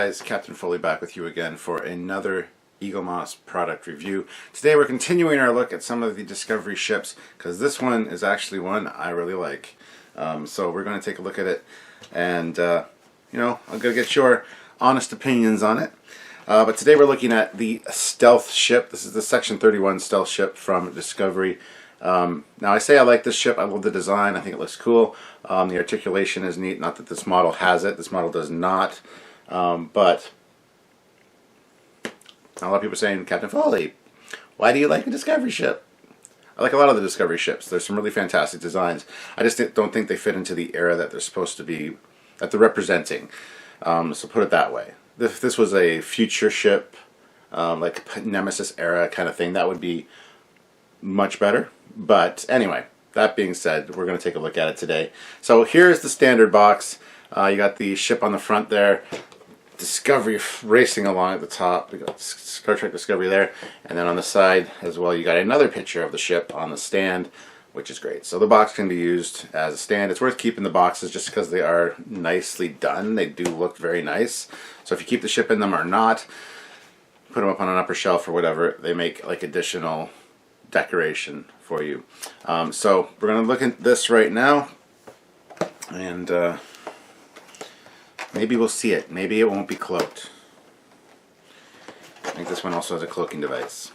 guys, Captain Foley back with you again for another Eaglemoss product review. Today we're continuing our look at some of the Discovery ships because this one is actually one I really like. So we're going to take a look at it and I'm going to get your honest opinions on it. But today we're looking at the stealth ship. This is the Section 31 stealth ship from Discovery. Now I say I like this ship. I love the design. I think it looks cool. The articulation is neat. Not that this model has it. This model does not. But a lot of people are saying, Captain Foley, why do you like a Discovery ship? I like a lot of the Discovery ships. There's some really fantastic designs. I just don't think they fit into the era that they're supposed to be, that they're representing. So put it that way. If this was a future ship, like Nemesis era kind of thing, that would be much better. But anyway, that being said, we're going to take a look at it today. So here's the standard box. You got the ship on the front there, Discovery racing along at the top. We got Star Trek Discovery there, and then on the side as well you got another picture of the ship on the stand, which is great. So the box can be used as a stand. It's worth keeping the boxes just because they are nicely done. They do look very nice. So if you keep the ship in them or not, put them up on an upper shelf or whatever, they make like additional decoration for you. So we're going to look at this right now, and maybe we'll see it. Maybe it won't be cloaked. I think this one also has a cloaking device.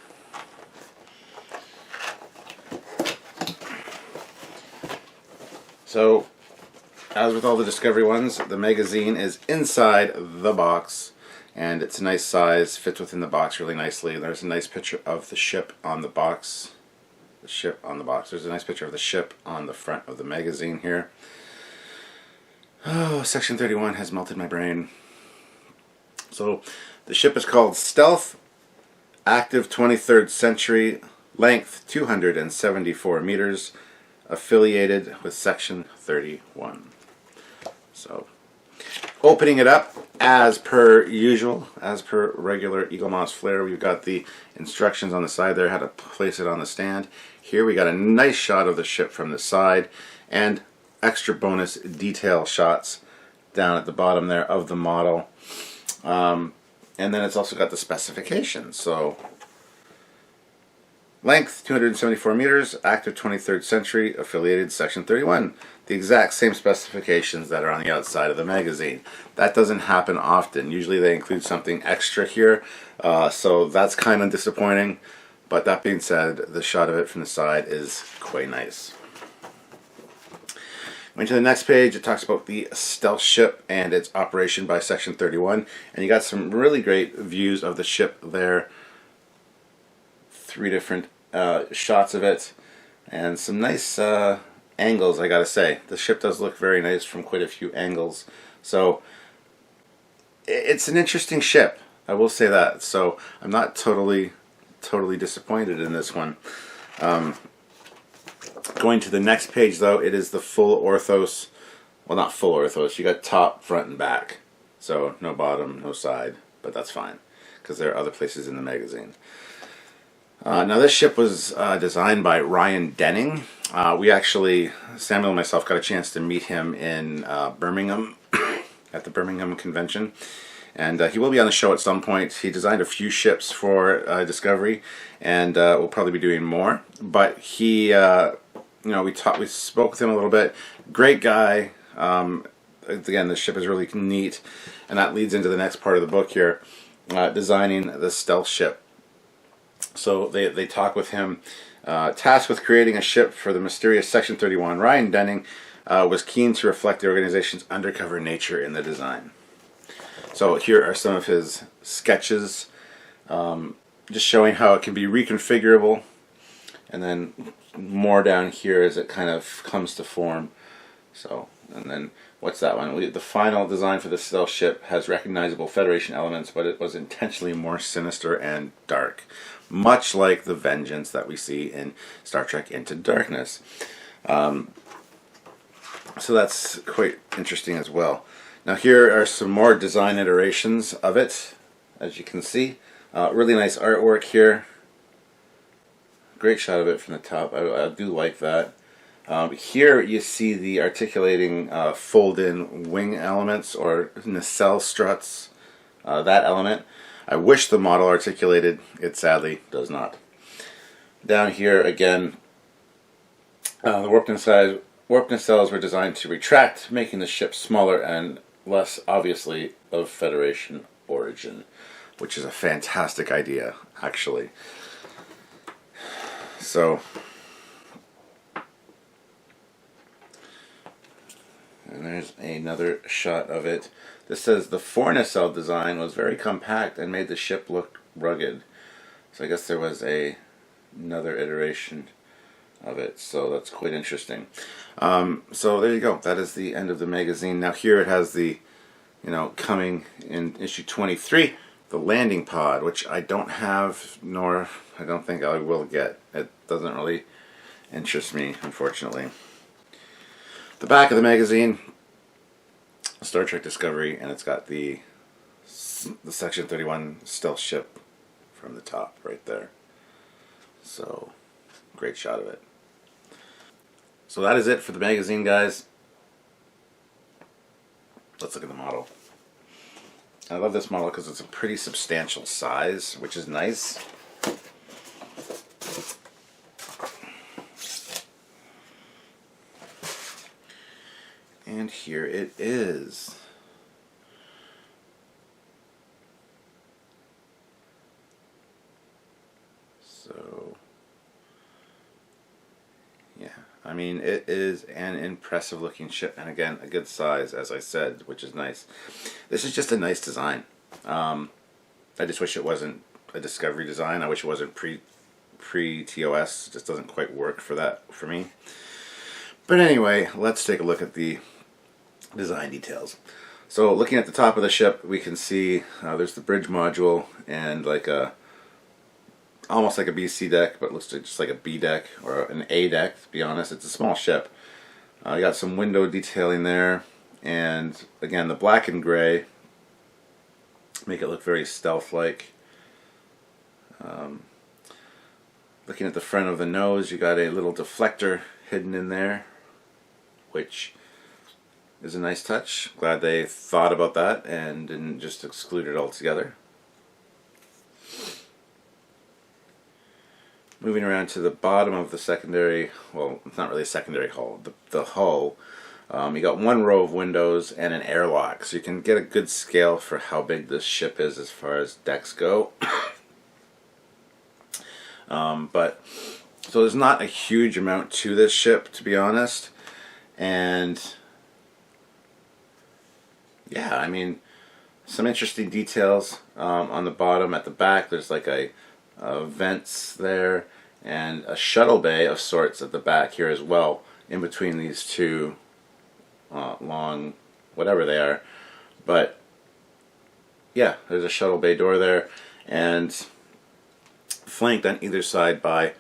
So, as with all the Discovery ones, the magazine is inside the box, and it's a nice size, fits within the box really nicely. There's a nice picture of the ship on the box. The ship on the box. There's a nice picture of the ship on the front of the magazine here. Oh, Section 31 has melted my brain. So, the ship is called Stealth, active 23rd century, length 274 meters, affiliated with Section 31. So, opening it up, as per usual, as per regular Eaglemoss flair, we've got the instructions on the side there, how to place it on the stand. Here we got a nice shot of the ship from the side, and extra bonus detail shots down at the bottom there of the model. And then it's also got the specifications. So, length 274 meters, active 23rd century, affiliated Section 31. The exact same specifications that are on the outside of the magazine. That doesn't happen often. Usually they include something extra here, so that's kind of disappointing. But that being said, the shot of it from the side is quite nice. Going to the next page, it talks about the stealth ship and its operation by Section 31. And you got some really great views of the ship there. 3 different shots of it, and some nice angles, I gotta say. The ship does look very nice from quite a few angles. So it's an interesting ship, I will say that. So I'm not totally disappointed in this one. Going to the next page though, it is the full orthos. Well, not full orthos. You got top, front, and back. So no bottom, no side, but that's fine because there are other places in the magazine. Now this ship was designed by Ryan Denning. We actually, Samuel and myself, got a chance to meet him in Birmingham at the Birmingham convention, and he will be on the show at some point. He designed a few ships for Discovery, and we'll probably be doing more. But he, we spoke with him a little bit. Great guy. Again, the ship is really neat, and that leads into the next part of the book here, designing the stealth ship. So they talk with him. Tasked with creating a ship for the mysterious Section 31, Ryan Denning was keen to reflect the organization's undercover nature in the design. So here are some of his sketches, just showing how it can be reconfigurable, and then more down here as it kind of comes to form. So, and then what's that one? The final design for the stealth ship has recognizable Federation elements, but it was intentionally more sinister and dark, much like the vengeance that we see in Star Trek Into Darkness. So that's quite interesting as well. Now here are some more design iterations of it, as you can see. Really nice artwork here. Great shot of it from the top. I do like that. Here you see the articulating fold-in wing elements or nacelle struts that element. I wish the model articulated. It sadly does not. Down here again, the warp nacelles were designed to retract, making the ship smaller and less obviously of Federation origin, which is a fantastic idea, actually. So, and there's another shot of it. This says the forenacelle design was very compact and made the ship look rugged. So I guess there was another iteration of it, so that's quite interesting. So there you go. That is the end of the magazine. Now here it has the, coming in issue 23, the landing pod, which I don't have, nor I don't think I will get. It doesn't really interest me, unfortunately. The back of the magazine, Star Trek Discovery, and it's got the Section 31 stealth ship from the top right there. So, great shot of it. So that is it for the magazine, guys. Let's look at the model. I love this model because it's a pretty substantial size, which is nice. And here it is. So, yeah, I mean, it is an impressive looking ship, and again, a good size, as I said, which is nice. This is just a nice design. I just wish it wasn't a Discovery design. I wish it wasn't pre-TOS. It just doesn't quite work for that for me. But anyway, let's take a look at the design details. So looking at the top of the ship, we can see there's the bridge module and like almost like a BC deck, but looks just like a B deck or an A deck, to be honest. It's a small ship. You got some window detailing there, and again the black and gray make it look very stealth-like. Looking at the front of the nose, you got a little deflector hidden in there, which is a nice touch. Glad they thought about that and didn't just exclude it altogether. Moving around to the bottom of the secondary, well, it's not really a secondary hull, the hull, you got one row of windows and an airlock, so you can get a good scale for how big this ship is as far as decks go. But so there's not a huge amount to this ship, to be honest, and yeah, I mean, some interesting details on the bottom. At the back, there's like a vents there and a shuttle bay of sorts at the back here as well, in between these two long, whatever they are. But yeah, there's a shuttle bay door there, and flanked on either side by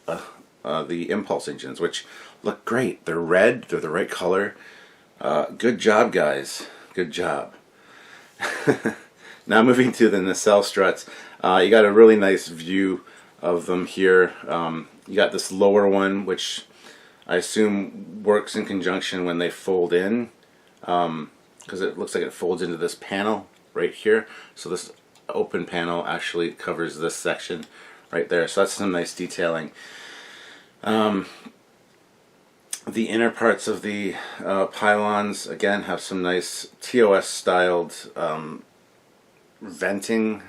the impulse engines, which look great. They're red, they're the right color. Good job, guys. Good job. Now moving to the nacelle struts, you got a really nice view of them here. You got this lower one, which I assume works in conjunction when they fold in, because it looks like it folds into this panel right here. So this open panel actually covers this section right there. So that's some nice detailing. The inner parts of the pylons, again, have some nice TOS styled venting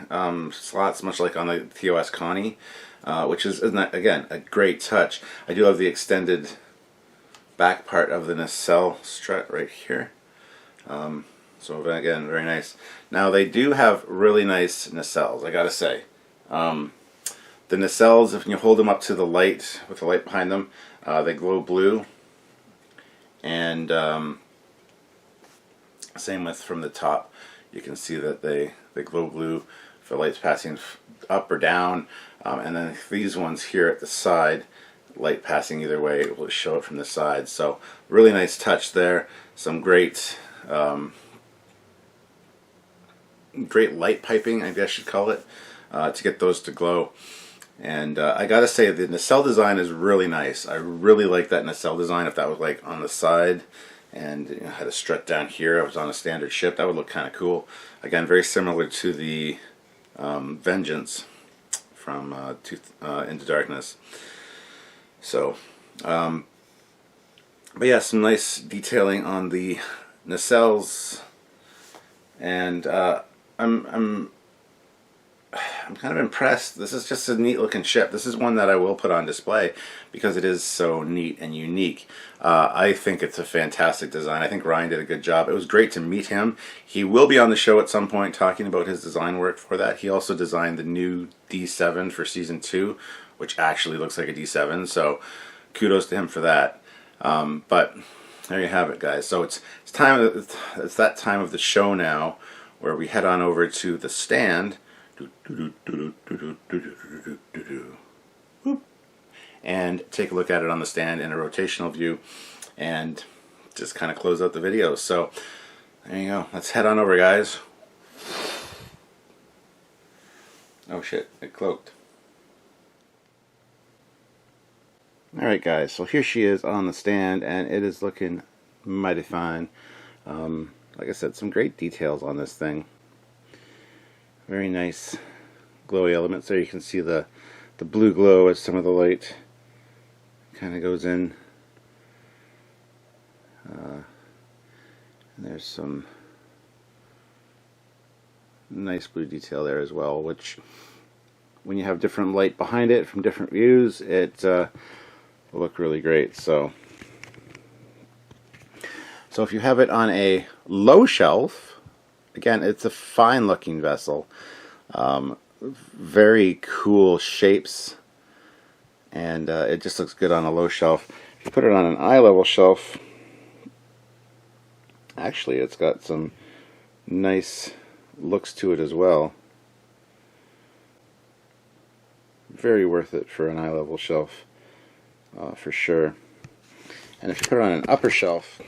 slots, much like on the TOS Connie, which is, again, a great touch. I do love the extended back part of the nacelle strut right here. So again, very nice. Now they do have really nice nacelles, I gotta say. The nacelles, if you hold them up to the light, with the light behind them, they glow blue. And same with from the top, you can see that they glow blue if the light's passing up or down. And then these ones here at the side, light passing either way, it will show it from the side. So really nice touch there. Some great great light piping, I guess you'd call it, to get those to glow. And I gotta say, the nacelle design is really nice. I really like that nacelle design. If that was like on the side and you know, had a strut down here. I was on a standard ship. That would look kind of cool. Again, very similar to the Vengeance from Into Darkness. So, but yeah, some nice detailing on the nacelles, and I'm kind of impressed. This is just a neat looking ship. This is one that I will put on display because it is so neat and unique. I think it's a fantastic design. I think Ryan did a good job. It was great to meet him. He will be on the show at some point talking about his design work for that. He also designed the new D7 for Season 2, which actually looks like a D7, so kudos to him for that. But there you have it, guys. So it's that time of the show now where we head on over to the stand and take a look at it on the stand in a rotational view and just kind of close out the video. So there you go. Let's head on over, guys. Oh shit, it cloaked. Alright guys, so here she is on the stand, and it is looking mighty fine. Like I said, some great details on this thing. Very nice glowy elements there. You can see the blue glow as some of the light kind of goes in. And there's some nice blue detail there as well, which when you have different light behind it from different views, it will look really great. So if you have it on a low shelf, again, it's a fine looking vessel. Very cool shapes, and it just looks good on a low shelf. If you put it on an eye level shelf, actually it's got some nice looks to it as well. Very worth it for an eye level shelf, for sure. And if you put it on an upper shelf,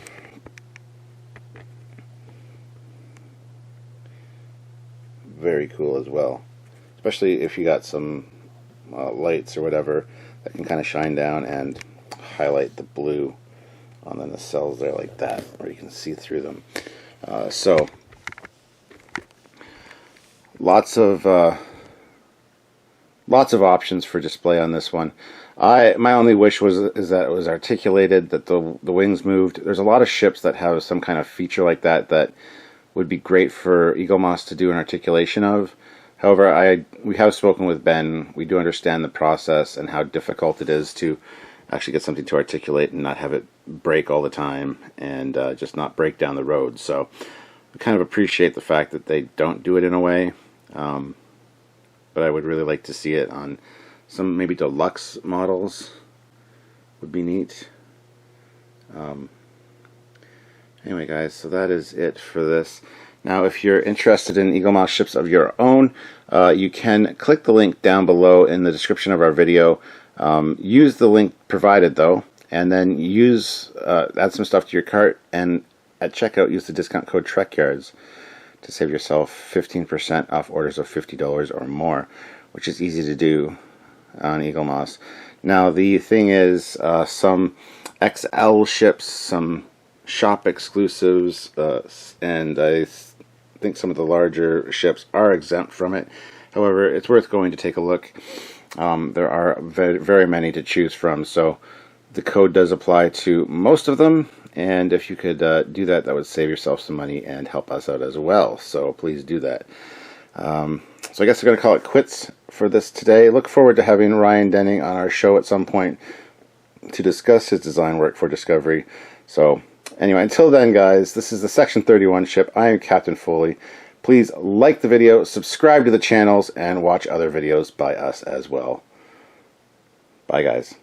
very cool as well, especially if you got some lights or whatever that can kind of shine down and highlight the blue on the nacelles there like that, where you can see through them. So lots of options for display on this one. My only wish is that it was articulated, that the wings moved. There's a lot of ships that have some kind of feature like that would be great for Eaglemoss to do an articulation of. However, we have spoken with Ben. We do understand the process and how difficult it is to actually get something to articulate and not have it break all the time and just not break down the road. So I kind of appreciate the fact that they don't do it in a way, but I would really like to see it on some maybe deluxe models. Would be neat. Anyway guys, so that is it for this. Now if you're interested in Eaglemoss ships of your own, you can click the link down below in the description of our video. Use the link provided though, and then add some stuff to your cart, and at checkout use the discount code Trekyards to save yourself 15% off orders of $50 or more, which is easy to do on Eaglemoss. Now the thing is, some XL ships, some shop exclusives, and I think some of the larger ships are exempt from it. However, it's worth going to take a look. There are very, very many to choose from, so the code does apply to most of them, and if you could do that, that would save yourself some money and help us out as well, so please do that. So I guess we're going to call it quits for this today. Look forward to having Ryan Denning on our show at some point to discuss his design work for Discovery. So anyway, until then guys, this is the Section 31 ship. I am Captain Foley. Please like the video, subscribe to the channels, and watch other videos by us as well. Bye guys.